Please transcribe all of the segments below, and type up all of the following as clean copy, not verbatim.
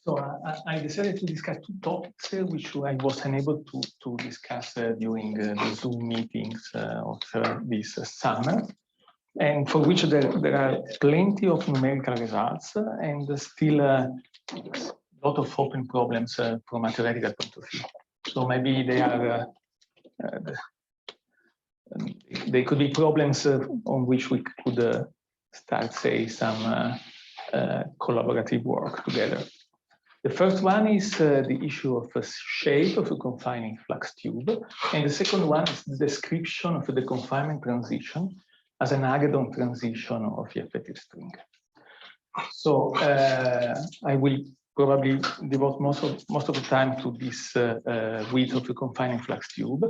So I decided to discuss two topics which I was unable to discuss during the Zoom meetings of this summer, and for which there are plenty of numerical results and still a lot of open problems from a theoretical point of view. So maybe they are they could be problems on which we could start, say, some collaborative work together. The first one is the issue of the shape of a confining flux tube, and the second one is the description of the confinement transition as an Agathon transition of the effective string. So I will probably devote most of the time to this width of the confining flux tube.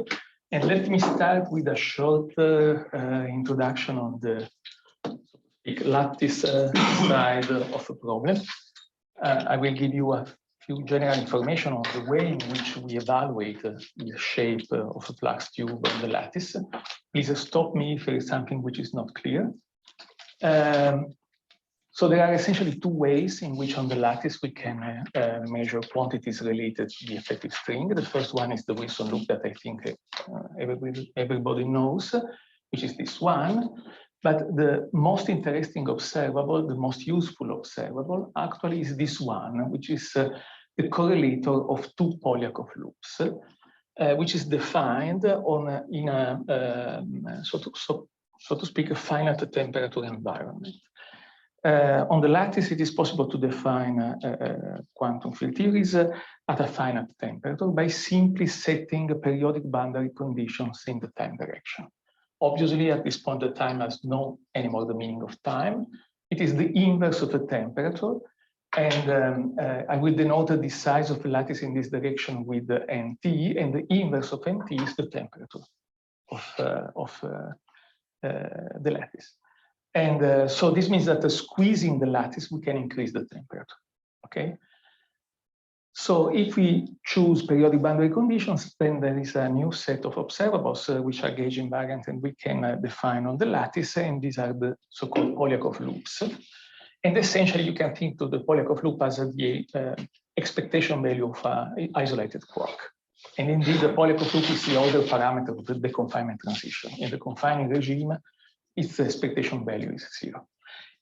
And let me start with a short introduction on the lattice side of the problem. I will give you a few general information on the way in which we evaluate the shape of a flux tube on the lattice. Please stop me if there is something which is not clear. So there are essentially two ways in which on the lattice we can measure quantities related to the effective string. The first one is the Wilson loop that I think everybody knows, which is this one. But the most interesting observable, the most useful observable, actually is this one, which is the correlator of two Polyakov loops, which is defined in a, so to speak, a finite temperature environment. On the lattice, it is possible to define quantum field theories at a finite temperature by simply setting periodic boundary conditions in the time direction. Obviously, at this point, the time has no anymore the meaning of time. It is the inverse of the temperature. And I will denote the size of the lattice in this direction with the NT, and the inverse of NT is the temperature of the lattice. And so this means that squeezing the lattice, we can increase the temperature, okay? So if we choose periodic boundary conditions, then there is a new set of observables which are gauge invariant, and we can define on the lattice, and these are the so-called Polyakov loops. And essentially, you can think of the Polyakov loop as the expectation value of an isolated quark. And indeed, the Polyakov loop is the order parameter of the confinement transition. In the confining regime, its expectation value is 0.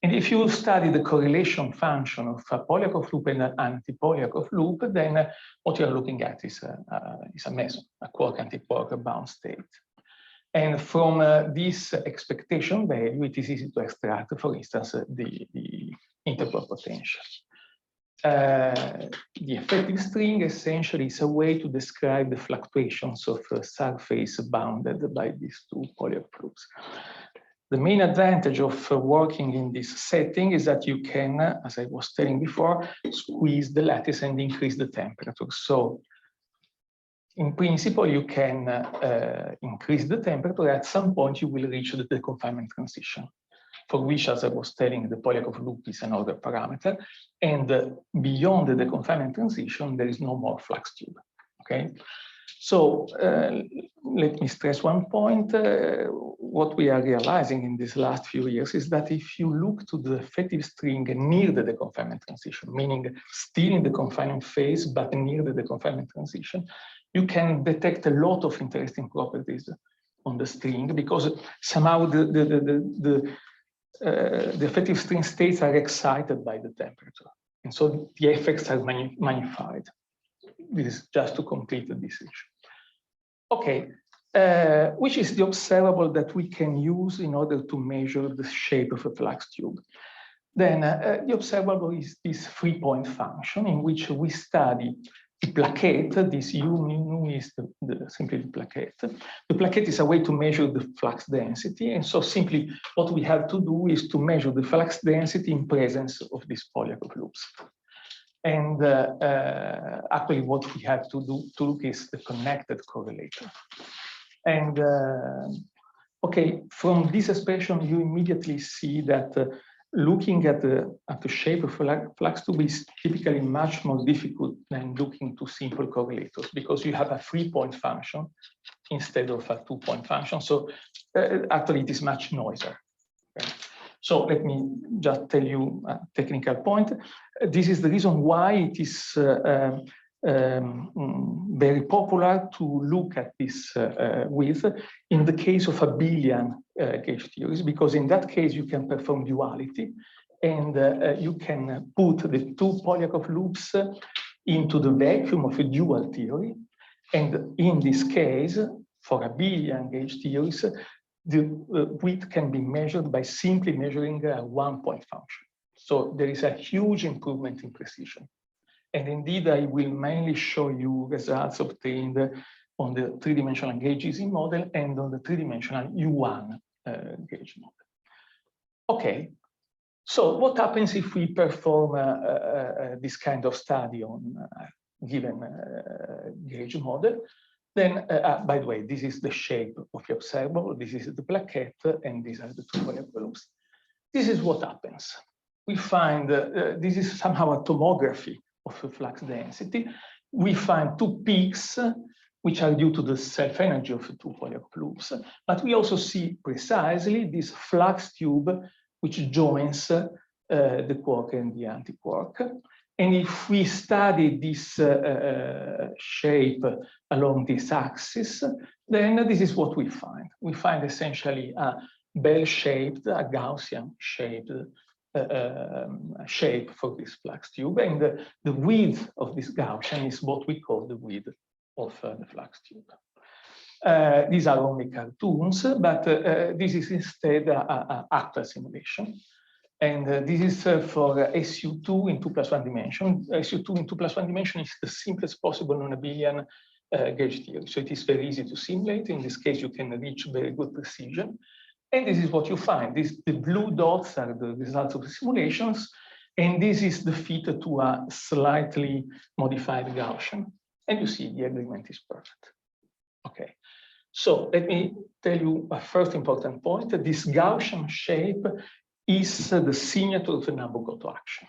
And if you study the correlation function of a Polyakov loop and an anti-Polyakov loop, then what you're looking at is a meson, a quark anti-quark bound state. And from this expectation value, it is easy to extract, for instance, the interpol potential. The effective string essentially is a way to describe the fluctuations of a surface bounded by these two Polyakov loops. The main advantage of working in this setting is that you can, as I was telling before, squeeze the lattice and increase the temperature. So in principle, you can increase the temperature. At some point, you will reach the confinement transition, for which, as I was telling, the Polyakov loop is an order parameter. And beyond the confinement transition, there is no more flux tube, okay? So let me stress one point. What we are realizing in these last few years is that if you look to the effective string near the confinement transition, meaning still in the confinement phase, but near the confinement transition, you can detect a lot of interesting properties on the string, because somehow the effective string states are excited by the temperature. And so the effects are magnified. This is just to complete this issue. Okay, which is the observable that we can use in order to measure the shape of a flux tube? Then the observable is this 3-point function in which we study the plaquette. This U mu is simply the plaquette. The plaquette is a way to measure the flux density. And so simply what we have to do is to measure the flux density in presence of these Polyakov loops. And actually, what we have to look is the connected correlator. And okay, from this expression, you immediately see that looking at the shape of flux tube is typically much more difficult than looking to simple correlators, because you have a 3-point function instead of a 2-point function. So actually, it is much noisier. Okay? So let me just tell you a technical point. This is the reason why it is very popular to look at this width in the case of abelian gauge theories, because in that case you can perform duality, and you can put the two Polyakov loops into the vacuum of a dual theory. And in this case, for abelian gauge theories, the width can be measured by simply measuring a one-point function. So there is a huge improvement in precision. And indeed, I will mainly show you results obtained on the three-dimensional gauges model and on the three-dimensional U1 gauge model. Okay, so what happens if we perform this kind of study on a given gauge model? Then, by the way, this is the shape of the observable, this is the plaquette, and these are the two Polyakov loops. This is what happens. We find this is somehow a tomography of the flux density. We find two peaks, which are due to the self-energy of the two Polyakov loops. But we also see precisely this flux tube, which joins the quark and the anti-quark. And if we study this shape along this axis, then this is what we find. We find essentially a bell-shaped, a Gaussian-shaped shape for this flux tube. And the width of this Gaussian is what we call the width of the flux tube. These are only cartoons, but this is instead an actual simulation. And this is for SU2 in 2 + 1 dimension. SU2 in 2 + 1 dimension is the simplest possible non-abelian gauge theory. So it is very easy to simulate. In this case, you can reach very good precision. And this is what you find. The blue dots are the results of the simulations. And this is the fit to a slightly modified Gaussian. And you see the agreement is perfect. Okay. So let me tell you a first important point. This Gaussian shape is the signature of the Nabu-Goto action.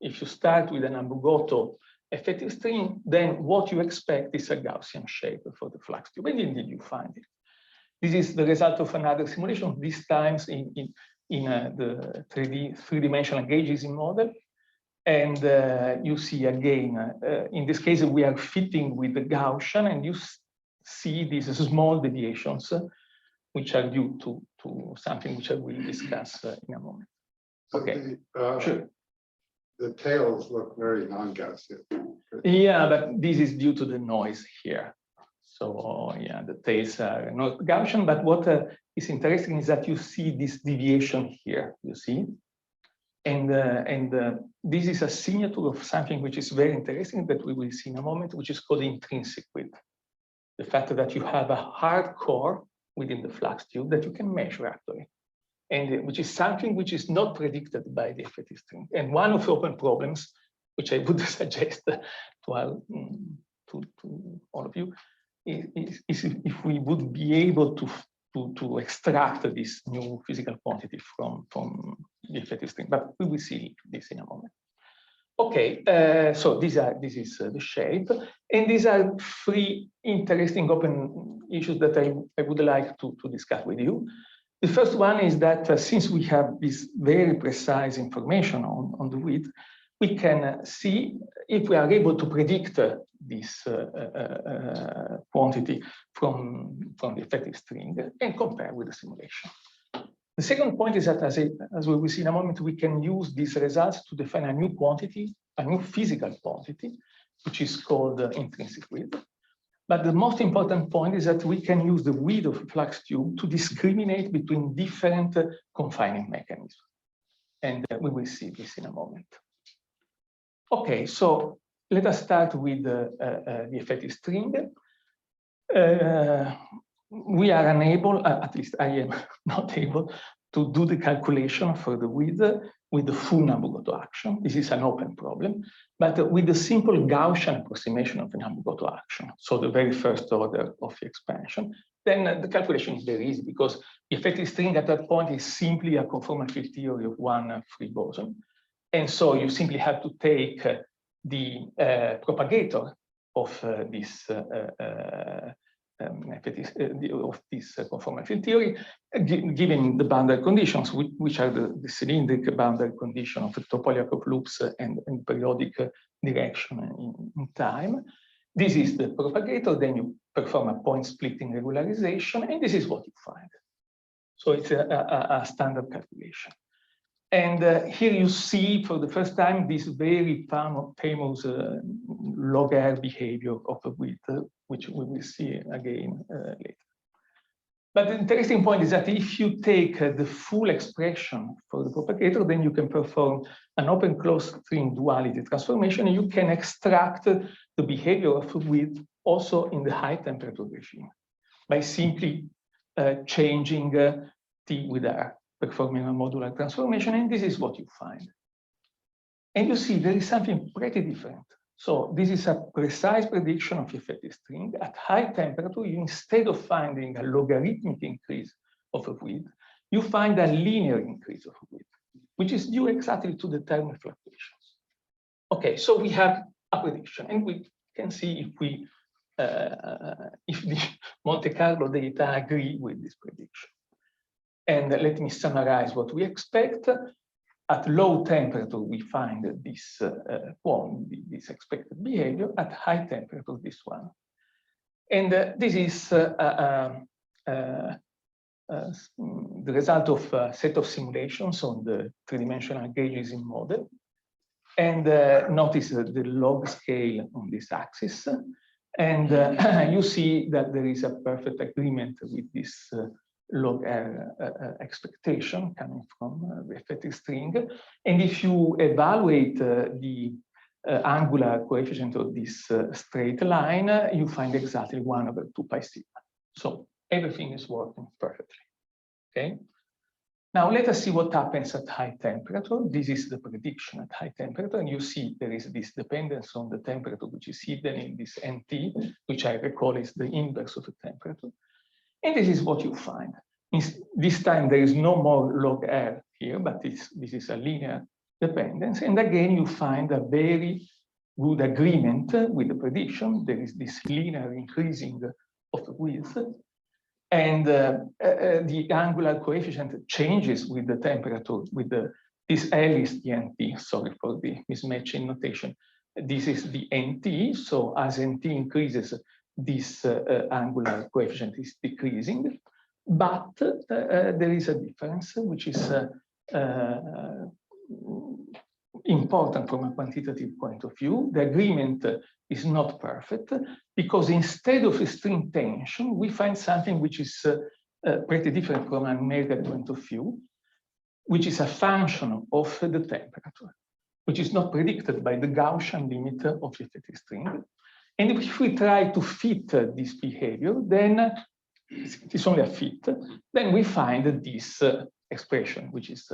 If you start with a Nabu-Goto effective string, then what you expect is a Gaussian shape for the flux tube, and indeed you find it. This is the result of another simulation, this time in the three-dimensional gauges model. And you see again, in this case, we are fitting with the Gaussian, and you see these small deviations which are due to something which I will discuss in a moment. Okay, sure. The tails look very non-Gaussian. Yeah, but this is due to the noise here. So yeah, the tails are not Gaussian, but what is interesting is that you see this deviation here, you see? And this is a signature of something which is very interesting that we will see in a moment, which is called intrinsic width. The fact that you have a hard core within the flux tube that you can measure actually, and which is something which is not predicted by the effective string. And one of the open problems, which I would suggest to all of you, is if we would be able to extract this new physical quantity from the effective string. But we will see this in a moment. Okay, so this is the shape, and these are three interesting open issues that I would like to discuss with you. The first one is that since we have this very precise information on the width, we can see if we are able to predict this quantity from the effective string and compare with the simulation. The second point is that, as we will see in a moment, we can use these results to define a new quantity, a new physical quantity, which is called intrinsic width. But the most important point is that we can use the width of a flux tube to discriminate between different confining mechanisms. And we will see this in a moment. Okay, so let us start with the effective string. We are unable, at least I am not able, to do the calculation for the width with the full Nabu-Goto action. This is an open problem, but with the simple Gaussian approximation of the Nabu-Goto action, so the very first order of the expansion, then the calculation is very easy because the effective string at that point is simply a conformal field theory of one free boson. And so you simply have to take the propagator of this of this conformal field theory, given the boundary conditions, which are the cylindric boundary condition of the topological loops and periodic direction in time. This is the propagator. Then you perform a point splitting regularization, and this is what you find. So it's a standard calculation. And here you see for the first time this very famous log R behavior of the width, which we will see again later. But the interesting point is that if you take the full expression for the propagator, then you can perform an open-closed string duality transformation, and you can extract the behavior of the width also in the high temperature regime by simply changing T with R, performing a modular transformation, and this is what you find. And you see there is something pretty different. So this is a precise prediction of the effective string. At high temperature, you, instead of finding a logarithmic increase of a width, you find a linear increase of a width, which is due exactly to the thermal fluctuations. Okay, so we have a prediction, and we can see if the Monte Carlo data agree with this prediction. And let me summarize what we expect. At low temperature, we find this this expected behavior. At high temperature, this one. And this is the result of a set of simulations on the three-dimensional gauges in model. And notice the log scale on this axis. And you see that there is a perfect agreement with this log R expectation coming from the effective string. And if you evaluate the angular coefficient of this straight line, you find exactly 1/2 pi sigma. So everything is working perfectly. Okay. Now let us see what happens at high temperature. This is the prediction at high temperature, and you see there is this dependence on the temperature, which is hidden in this NT, which I recall is the inverse of the temperature. And this is what you find. This time there is no more log R here, but this is a linear dependence. And again, you find a very good agreement with the prediction. There is this linear increasing of the width. And the angular coefficient changes with the temperature, with this L is the NT, sorry for the mismatching notation. This is the NT, so as NT increases, this angular coefficient is decreasing. But there is a difference, which is important from a quantitative point of view. The agreement is not perfect, because instead of a string tension, we find something which is pretty different from a numerical point of view, which is a function of the temperature, which is not predicted by the Gaussian limit of the effective string. And if we try to fit this behavior, then it's only a fit, then we find this expression, which is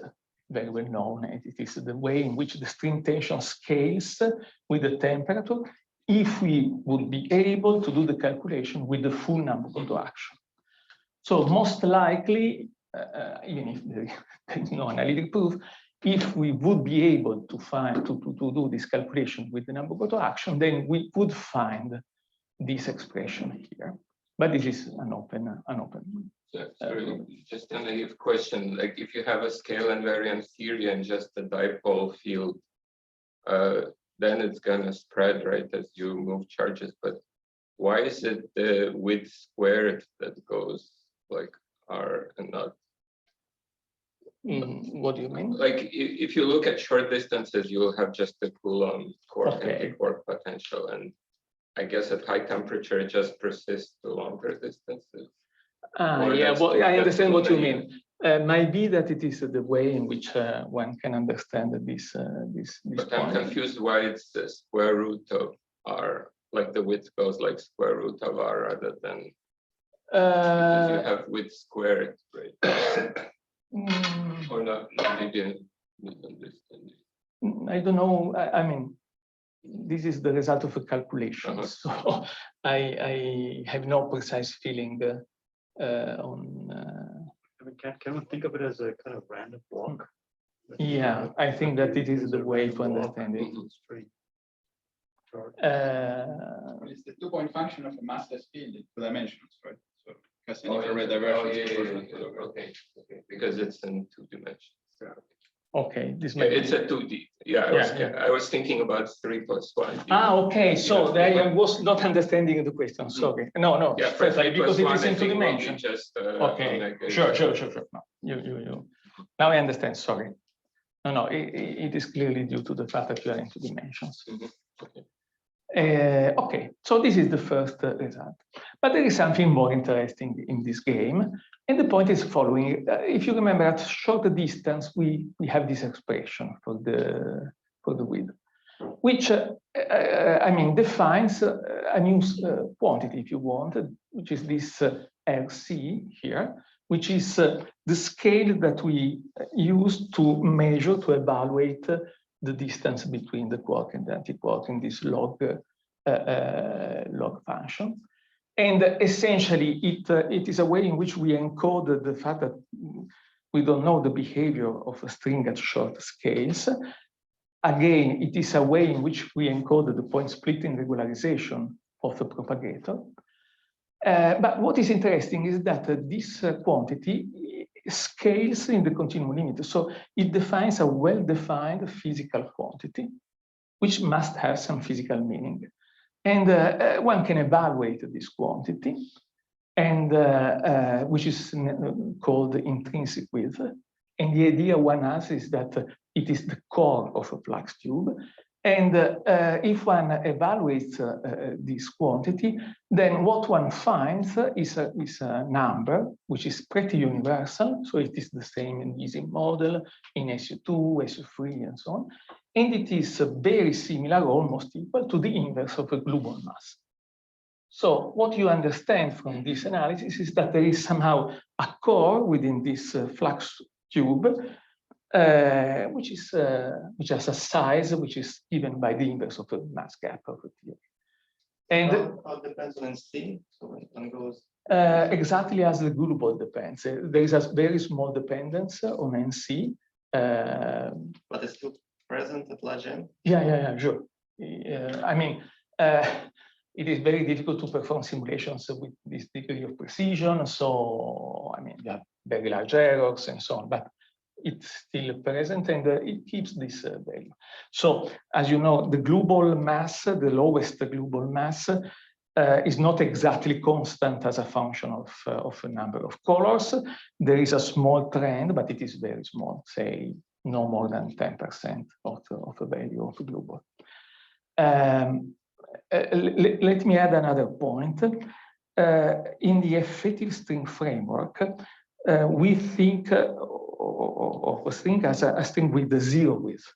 very well known. It is the way in which the string tension scales with the temperature if we would be able to do the calculation with the full Nabu-Goto action. So most likely, even if there is no analytic proof, if we would be able to do this calculation with the Nabu-Goto action, then we could find this expression here. But this is an open. Just a naive question, like if you have a scale invariant theory and just a dipole field, then it's gonna spread, right, as you move charges. But why is it the width squared that goes like R and not? What do you mean? Like if you look at short distances, you will have just the Coulomb quark Okay. and the quark potential, and I guess at high temperature it just persists to longer distances. Yeah, well, I understand what you mean. Might be that it is the way in which one can understand this. But I'm confused why it's the square root of R, like the width goes like square root of R rather than because you have width squared, right? Or not? Maybe misunderstanding. I don't know. I mean, this is the result of a calculation, so I have no precise feeling on. I mean, can we think of it as a kind of random walk? Yeah, I think that it is the way to understand it. it's the 2-point function of a massless field in 2 dimensions, right? So Cassini Oh, infrared yeah. divergence. Oh, yeah, proportional yeah, to the- okay, because it's in 2 dimensions. Okay, this Yeah, it's a 2D. Yeah, I was thinking about 3+1. Ah, okay. So Yeah. I was not understanding the question. Sorry. No. Yeah, for Certainly, because it is in 2 will be dimensions. just Okay. Sure. No, you. Now I understand. Sorry. No. It is clearly due to the fact that you are in 2 dimensions. Okay. Okay, so this is the first result. But there is something more interesting in this game. And the point is following. If you remember, at short distance, we have this expression for the width, which defines a new quantity, if you want, which is this LC here, which is the scale that we use to measure, to evaluate the distance between the quark and the anti-quark in this log function. And essentially, it is a way in which we encode the fact that we don't know the behavior of a string at short scales. Again, it is a way in which we encode the point splitting regularization of the propagator. But what is interesting is that this quantity scales in the continuum limit. So it defines a well-defined physical quantity, which must have some physical meaning. And one can evaluate this quantity, and which is called intrinsic width. And the idea one has is that it is the core of a flux tube. And if one evaluates this quantity, then what one finds is a number which is pretty universal. So it is the same in the Ising model, in SU2, SU3, and so on. And it is very similar, almost equal to the inverse of a global mass. So what you understand from this analysis is that there is somehow a core within this flux tube, which has a size which is given by the inverse of the mass gap of the theory. And how depends on NC? So when one goes exactly as the global depends. There is a very small dependence on NC. But it's still present at large M? Yeah, sure. It is very difficult to perform simulations with this degree of precision. So, you have very large errors and so on, but it's still present and it keeps this value. So, as you know, the global mass, the lowest global mass, is not exactly constant as a function of a number of colors. There is a small trend, but it is very small, say no more than 10% of the value of the global. Let me add another point. In the effective string framework, we think of a string as a string with the 0 width.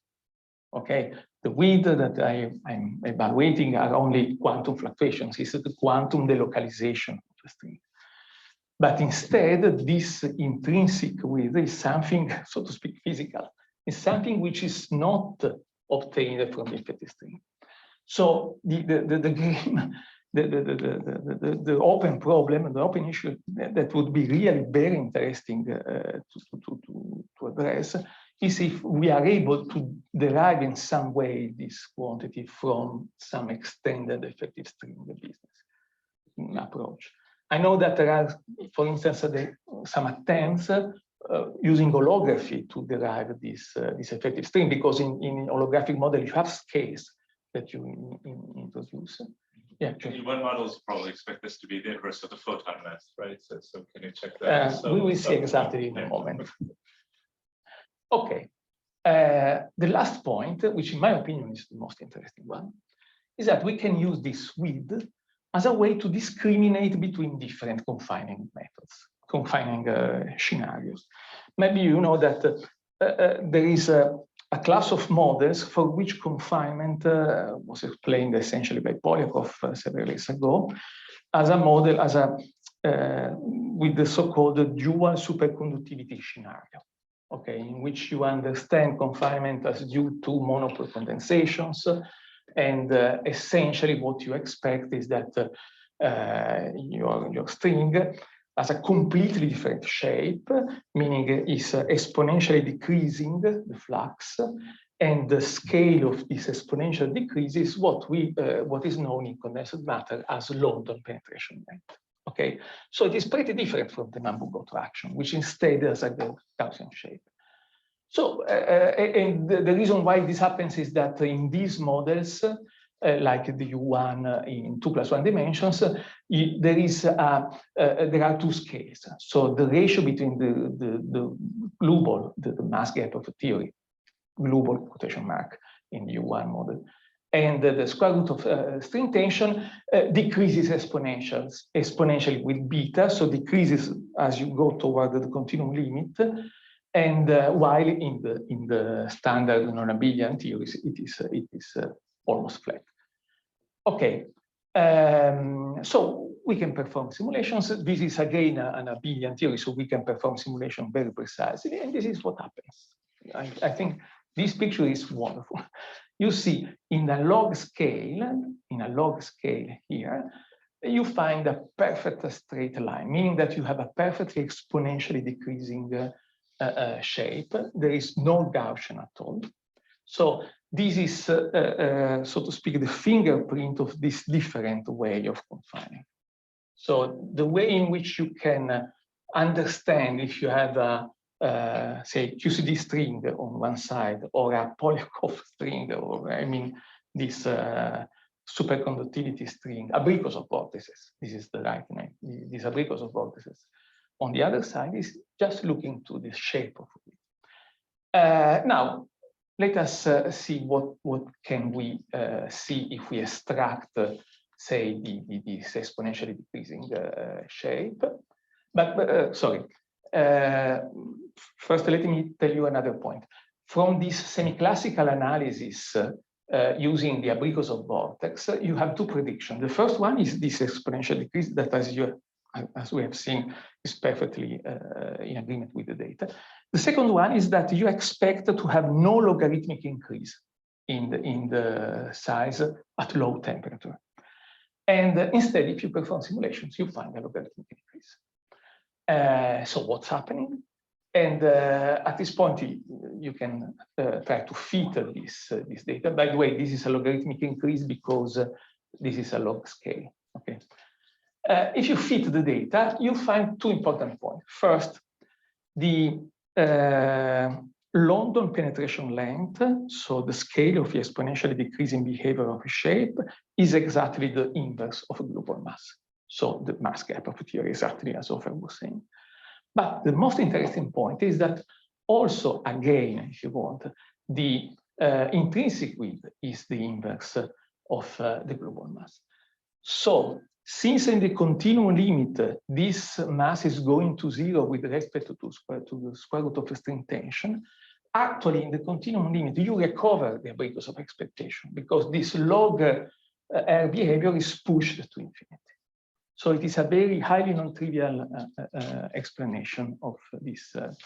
Okay, the width that I'm evaluating are only quantum fluctuations. It's the quantum delocalization of the string. But instead, this intrinsic width is something, so to speak, physical. It's something which is not obtained from the effective string. So the game, the open problem, the open issue that would be really very interesting to address is if we are able to derive in some way this quantity from some extended effective string business approach. I know that there are, for instance, some attempts using holography to derive this effective string, because in holographic model you have scales that you introduce. Yeah, sure. In one models probably expect this to be the inverse of the photon mass, right? So can you check that? We will see exactly in a moment. Okay. The last point, which in my opinion is the most interesting one, is that we can use this width as a way to discriminate between different confining methods, confining scenarios. Maybe you know that there is a class of models for which confinement was explained essentially by Polyakov several years ago as a model, with the so-called dual superconductivity scenario, okay, in which you understand confinement as due to monopole condensations, and essentially what you expect is that your string has a completely different shape, meaning is exponentially decreasing the flux, And the scale of this exponential decrease is what is known in condensed matter as London penetration length. Okay, so it is pretty different from the Nabucco traction, which instead has a Gaussian shape. So, and the reason why this happens is that in these models, like the U1 in 2+1 dimensions, there are two scales. So the ratio between the global, the mass gap of a theory, global quotation mark in the U1 model, and the square root of string tension decreases exponentially with beta, so decreases as you go toward the continuum limit. And while in the standard non-abelian theories, it is almost flat. Okay, so we can perform simulations. This is again an abelian theory, so we can perform simulation very precisely, and this is what happens. I think this picture is wonderful. You see, in a log scale here, you find a perfect straight line, meaning that you have a perfectly exponentially decreasing shape. There is no Gaussian at all. So this is, so to speak, the fingerprint of this different way of confining. So the way in which you can understand if you have a, say, QCD string on one side or a Polyakov string, or I mean, this superconductivity string, abricos of vortices. This is the right name, these abricos of vortices. On the other side is just looking to the shape of it. Now, let us see what can we see if we extract, say, this exponentially decreasing shape. But sorry, first let me tell you another point. From this semi-classical analysis using the abricos of vortex, you have two predictions. The first one is this exponential decrease that, as we have seen, is perfectly in agreement with the data. The second one is that you expect to have no logarithmic increase in the size at low temperature. And instead, if you perform simulations, you find a logarithmic increase. So what's happening? And at this point, you can try to fit this data. By the way, this is a logarithmic increase because this is a log scale. Okay. If you fit the data, you find two important points. First, the London penetration length, so the scale of the exponentially decreasing behavior of a shape, is exactly the inverse of a global mass. So the mass gap of a theory, exactly as Ofer was saying. But the most interesting point is that also, again, if you want, the intrinsic width is the inverse of the global mass. So since in the continuum limit, this mass is going to zero with respect to the square root of the string tension, actually in the continuum limit, you recover the abricos of expectation because this log R behavior is pushed to infinity. So it is a very highly non-trivial explanation of this thing.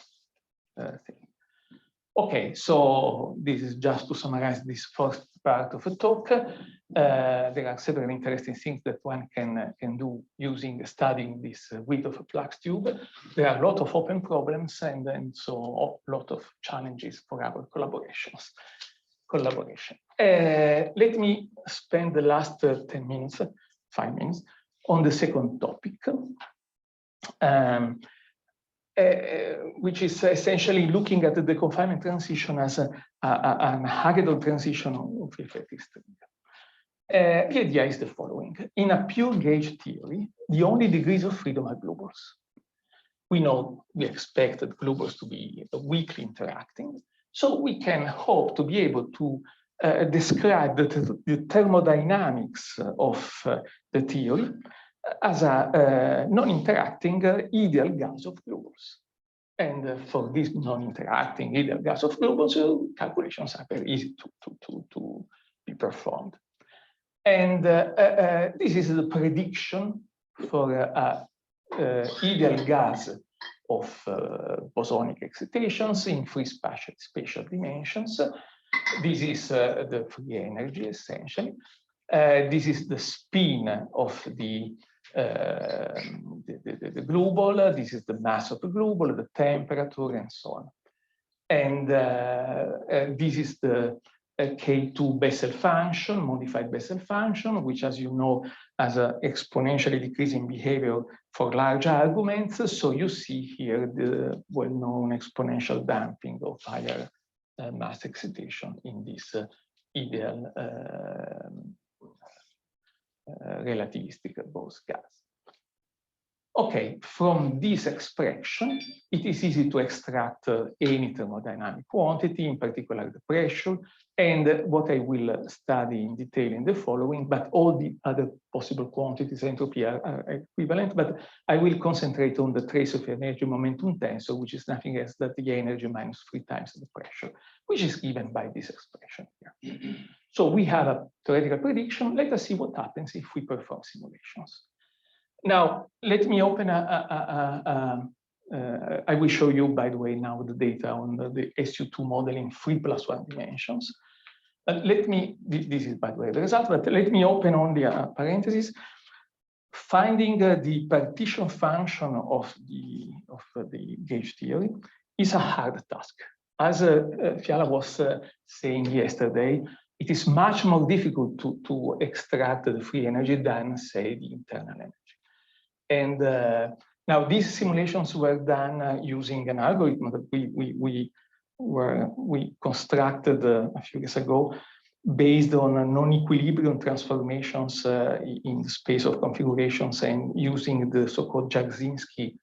Okay, so this is just to summarize this first part of the talk. There are several interesting things that one can do studying this width of a flux tube. There are a lot of open problems and so a lot of challenges for our collaboration. Let me spend the last 10 minutes, 5 minutes, on the second topic, which is essentially looking at the confinement transition as an Hagedorn transition of the effective string. The idea is the following. In a pure gauge theory, the only degrees of freedom are globals. We know we expect that globals to be weakly interacting, so we can hope to be able to describe the thermodynamics of the theory as a non-interacting ideal gas of globals. And for this non-interacting ideal gas of globals, calculations are very easy to be performed. And this is the prediction for ideal gas of bosonic excitations in free spatial dimensions. This is the free energy, essentially. This is the spin of the global. This is the mass of the global, the temperature, and so on. And this is the K2 Bessel function, modified Bessel function, which, as you know, has an exponentially decreasing behavior for large arguments. So you see here the well-known exponential damping of higher mass excitation in this ideal relativistic Bose gas. Okay, from this expression, it is easy to extract any thermodynamic quantity, in particular the pressure, and what I will study in detail in the following, but all the other possible quantities, entropy are equivalent, but I will concentrate on the trace of energy momentum tensor, which is nothing else than the energy minus 3 times the pressure, which is given by this expression here. So we have a theoretical prediction. Let us see what happens if we perform simulations. Now, let me open I will show you, by the way, now the data on the SU2 model in 3+1 dimensions. This is, by the way, the result, but let me open on the parentheses. Finding the partition function of the gauge theory is a hard task. As Fiala was saying yesterday, it is much more difficult to extract the free energy than, say, the internal energy. And now these simulations were done using an algorithm that we constructed a few years ago based on non-equilibrium transformations in the space of configurations and using the so-called Jarzynski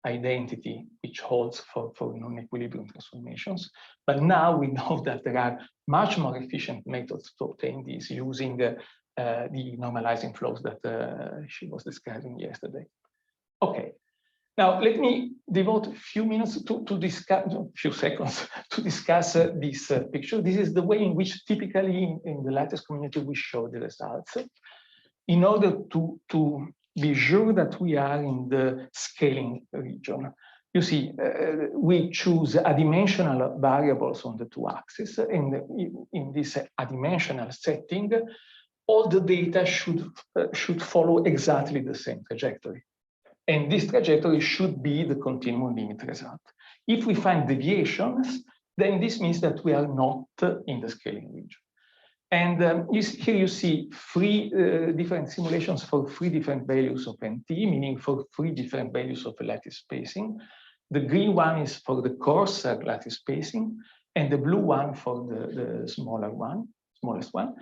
identity, which holds for non-equilibrium transformations. But now we know that there are much more efficient methods to obtain these using the normalizing flows that she was describing yesterday. Okay, now let me devote a few minutes to discuss, a few seconds to discuss this picture. This is the way in which typically in the lattice community we show the results. In order to be sure that we are in the scaling region. You see, we choose adimensional variables on the 2 axes, and in this adimensional setting, all the data should follow exactly the same trajectory. And this trajectory should be the continuum limit result. If we find deviations, then this means that we are not in the scaling region. And here you see 3 different simulations for 3 different values of NT, meaning for 3 different values of lattice spacing. The green one is for the coarse lattice spacing, and the blue one for the smallest one.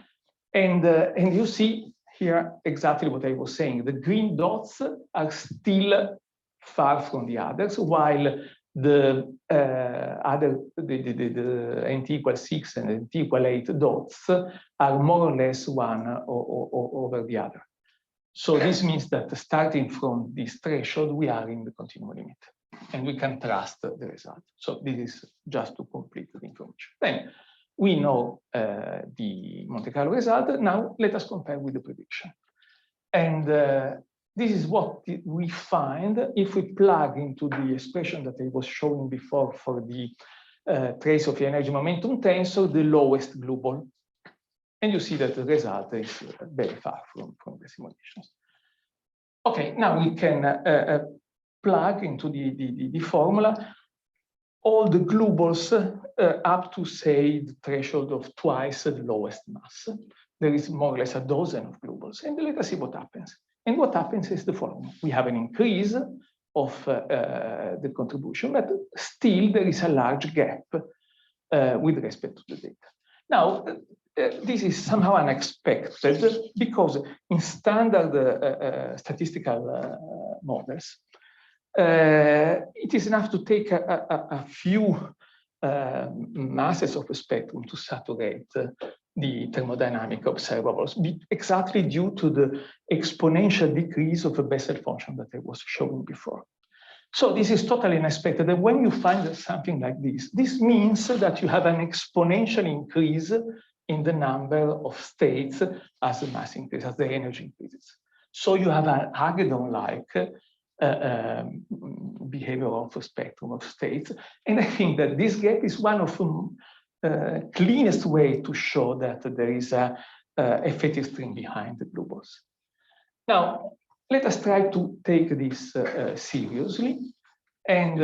And you see here exactly what I was saying. The green dots are still far from the others, while the NT equals 6 and NT equals 8 dots are more or less one over the other. So this means that starting from this threshold, we are in the continuum limit, and we can trust the result. So this is just to complete the information. Then we know the Monte Carlo result. Now let us compare with the prediction. And this is what we find if we plug into the expression that I was showing before for the trace of the energy momentum tensor, the lowest glue ball. And you see that the result is very far from the simulations. Okay, now we can plug into the formula all the glue balls up to, say, the threshold of twice the lowest mass. There is more or less a dozen of glue balls, and let us see what happens. And what happens is the following. We have an increase of the contribution, but still there is a large gap with respect to the data. Now, this is somehow unexpected because in standard statistical models, it is enough to take a few masses of a spectrum to saturate the thermodynamic observables, exactly due to the exponential decrease of a Bessel function that I was showing before. So this is totally unexpected. And when you find something like this means that you have an exponential increase in the number of states as the mass increases, as the energy increases. So you have an Hagedorn-like behavior of a spectrum of states. And I think that this gap is one of the cleanest way to show that there is a effective string behind the blue balls. Now, let us try to take this seriously. And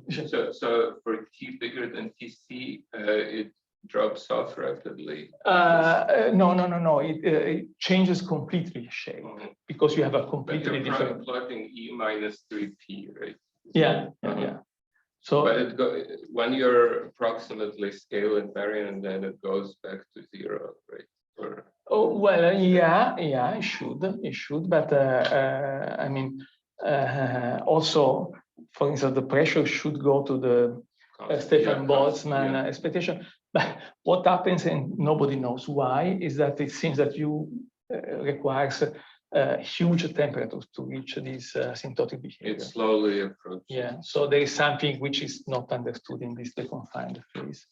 so for T bigger than TC, it drops off rapidly. no. It changes completely shape because you have a completely different. Plotting E minus 3P, right? Yeah. So, but when you're approximately scale invariant, then it goes back to 0, right? Or... Oh well, yeah, it should, but I mean, also, for instance, the pressure should go to the Stefan Boltzmann expectation. But what happens, and nobody knows why, is that it seems that you requires huge temperatures to reach this asymptotic behavior. It slowly approaches. Yeah, so there is something which is not understood in this deconfined phase.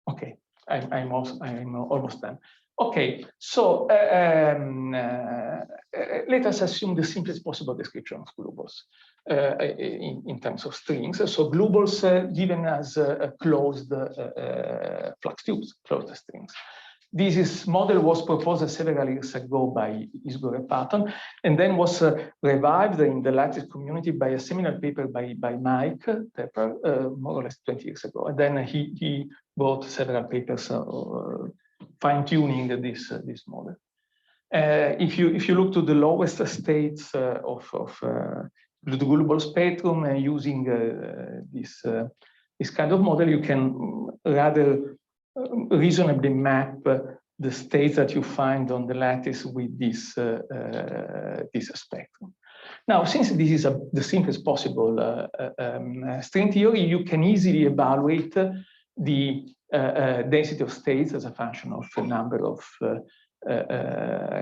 Okay, I'm almost done. Okay, so let us assume the simplest possible description of globals in terms of strings. So globals given as closed flux tubes, closed strings. This model was proposed several years ago by Isgor and Patton, and then was revived in the lattice community by a seminal paper by Mike Tepper, more or less 20 years ago. And then he wrote several papers fine-tuning this model. If you look to the lowest states of the global spectrum using this kind of model, you can rather reasonably map the states that you find on the lattice with this spectrum. Now, since this is the simplest possible string theory, you can easily evaluate the density of states as a function of the number of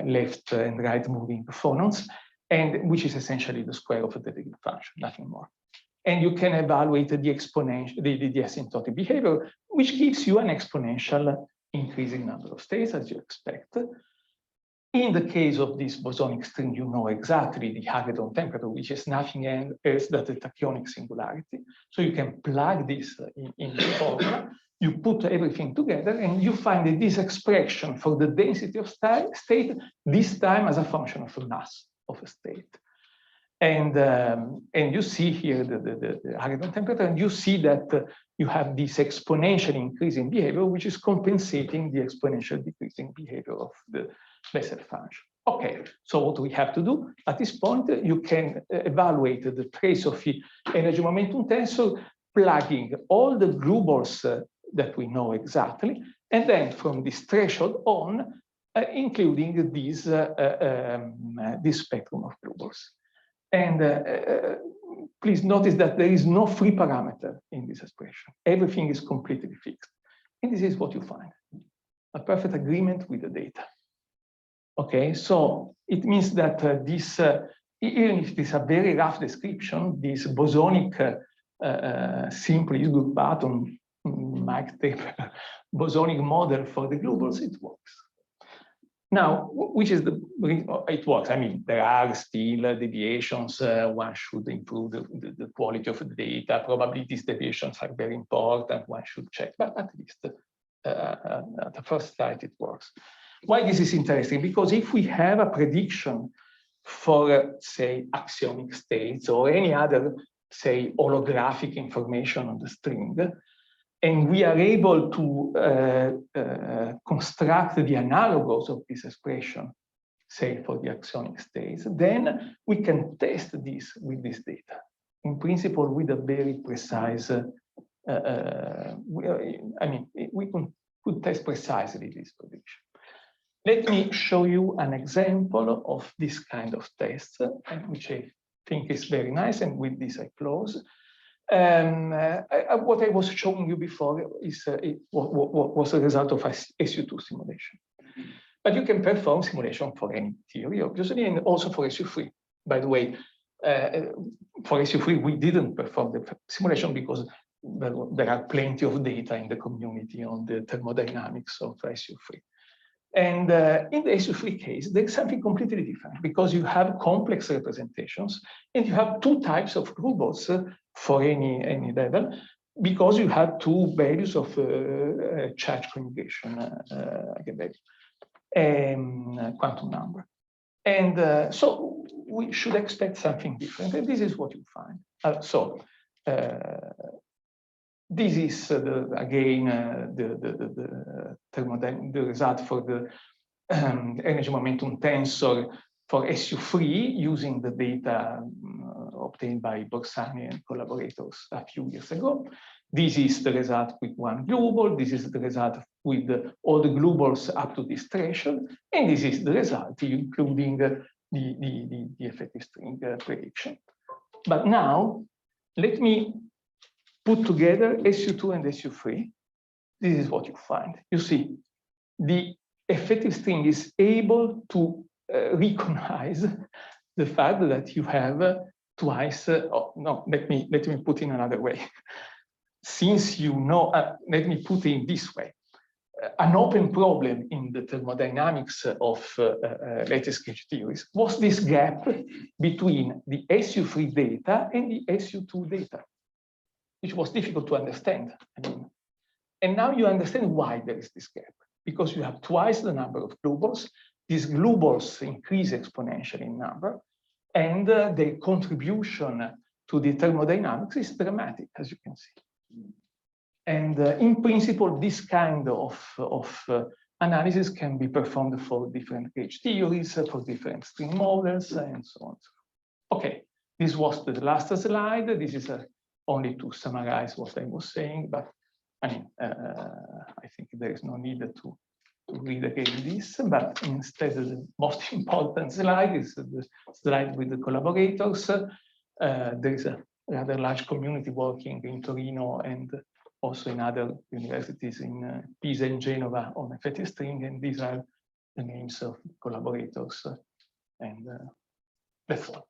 left and right moving phonons, and which is essentially the square of the degree function, nothing more. And you can evaluate the exponential, the asymptotic behavior, which gives you an exponential increasing number of states, as you expect. In the case of this bosonic string, you know exactly the Hagedorn temperature, which is nothing else than the tachyonic singularity. So you can plug this in the formula, you put everything together, and you find this expression for the density of state, this time as a function of the mass of a state. And you see here the Hagedorn temperature, and you see that you have this exponential increasing behavior, which is compensating the exponential decreasing behavior of the Bessel function. Okay, so what we have to do at this point, you can evaluate the trace of the energy momentum tensor, plugging all the globals that we know exactly, and then from this threshold on, including this spectrum of globals. And please notice that there is no free parameter in this expression. Everything is completely fixed. And this is what you find, a perfect agreement with the data. Okay, so it means that this, even if it is a very rough description, this bosonic, simple Isgor Patton, Mike Tepper bosonic model for the globals, it works. Now, which is it works. I mean, there are still deviations. One should improve the quality of the data. Probably these deviations are very important. One should check, but at least at the first sight, it works. Why this is interesting? Because if we have a prediction for, say, axiomic states or any other, say, holographic information on the string, and we are able to construct the analogous of this expression, say, for the axiomic states, then we can test this with this data. In principle, with a very precise, I mean, we could test precisely this prediction. Let me show you an example of this kind of test, which I think is very nice, and with this I close. What I was showing you before is what was the result of a SU2 simulation. But you can perform simulation for any theory, obviously, and also for SU3. By the way, for SU3, we didn't perform the simulation because there are plenty of data in the community on the thermodynamics of SU3. And in the SU3 case, there's something completely different because you have complex representations and you have two types of globals for any level because you have two values of charge conjugation quantum number. And so we should expect something different, and this is what you find. This is again the result for the energy momentum tensor for SU3 using the data obtained by Borsani and collaborators a few years ago. This is the result with one glue ball. This is the result with all the glue balls up to this threshold, and this is the result including the effective string prediction. But now, let me put together SU2 and SU3. This is what you find. You see, the effective string is able to recognize the fact that you have twice. Oh, no, let me put in another way. Since you know, let me put it this way. An open problem in the thermodynamics of lattice gauge theories was this gap between the SU3 data and the SU2 data, which was difficult to understand. I mean, and now you understand why there is this gap, because you have twice the number of glue balls. These glue balls increase exponentially in number, and their contribution to the thermodynamics is dramatic, as you can see. And in principle, this kind of analysis can be performed for different gauge theories, for different string models, and so on. Okay, this was the last slide. This is only to summarize what I was saying, but I mean, I think there is no need to read again this, but instead the most important slide is the slide with the collaborators. There is a rather large community working in Torino and also in other universities in Pisa and Genova on effective string, and these are the names of collaborators, and that's all.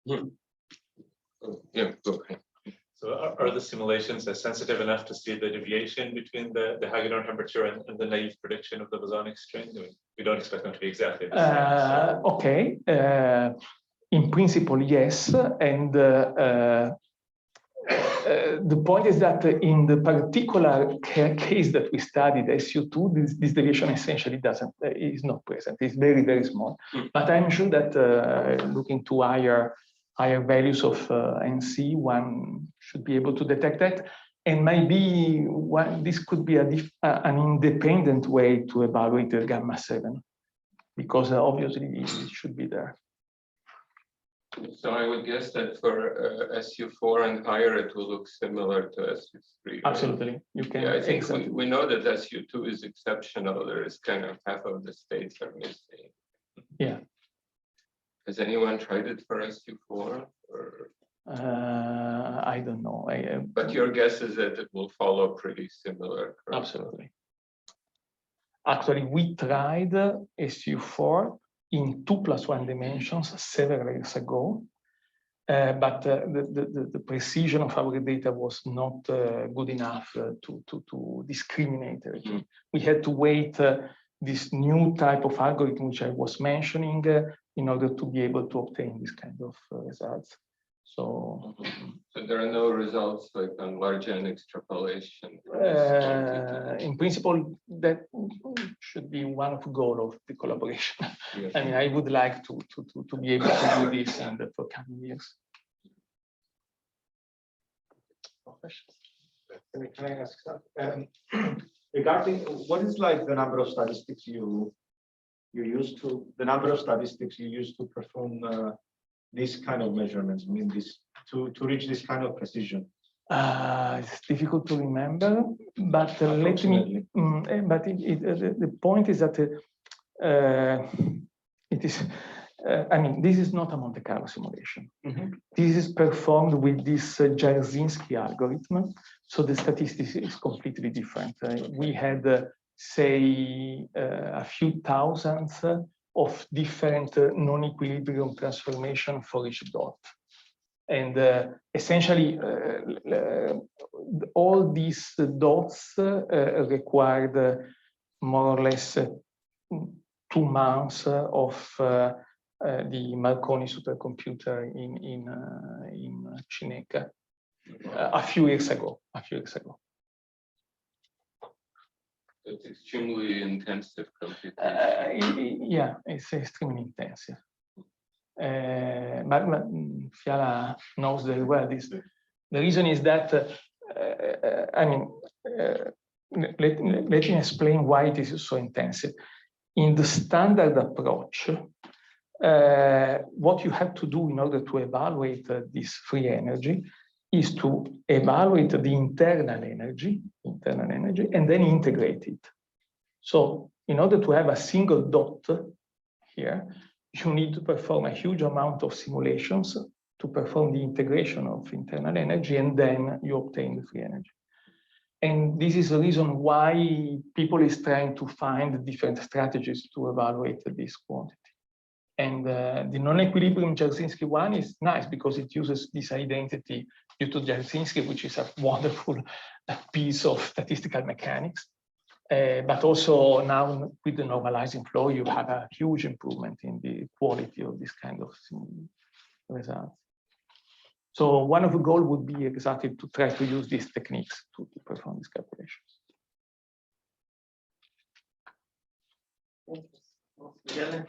Yeah, okay. So are the simulations sensitive enough to see the deviation between the Hagedorn temperature and the naive prediction of the bosonic string? I mean, we don't expect them to be exactly the same. So. Okay. In principle, yes. And the point is that in the particular case that we studied, SU2, this deviation essentially is not present. It's very, very small. But I'm sure that looking to higher values of NC, one should be able to detect that. And maybe this could be an independent way to evaluate the gamma 7, because obviously it should be there. So I would guess that for SU4 and higher, it will look similar to SU3. Absolutely, right? You can. Yeah, I think exactly. we know that SU2 is exceptional. There is kind of half of the states are missing. Yeah. Has anyone tried it for SU4? Or? I don't know. But your guess is that it will follow pretty similar. Correct? Absolutely. Actually, we tried SU4 in 2+1 dimensions several years ago, but the precision of our data was not good enough to discriminate everything. We had to wait this new type of algorithm, which I was mentioning, in order to be able to obtain this kind of results. So there are no results like on large N extrapolation. in principle, that should be one of the goals of the collaboration. Yes. I mean, I would like to be able to do this in the coming years. Can I ask something? Regarding what is like the number of statistics you use to perform this kind of measurements? I mean, this to reach this kind of precision. It's difficult to remember, but let me. But the point is that it is. I mean, this is not a Monte Carlo simulation. This is performed with this Jarzynski algorithm, so the statistics is completely different. We had, say, a few thousands of different non-equilibrium transformation for each dot. And essentially, all these dots required more or less 2 months of the Marconi supercomputer in Cineca a few years ago. It's extremely intensive computation. Yeah, it's extremely intensive. But Fiala knows very well this. The reason is that, I mean, let me explain why it is so intensive. In the standard approach, what you have to do in order to evaluate this free energy is to evaluate the internal energy, and then integrate it. So in order to have a single dot here, you need to perform a huge amount of simulations to perform the integration of internal energy, and then you obtain the free energy. And this is the reason why people is trying to find different strategies to evaluate this quantity. And the non-equilibrium Jarzynski one is nice because it uses this identity due to Jarzynski, which is a wonderful piece of statistical mechanics. But also now with the normalizing flow, you have a huge improvement in the quality of this kind of results. So one of the goals would be exactly to try to use these techniques to perform these calculations. Michele?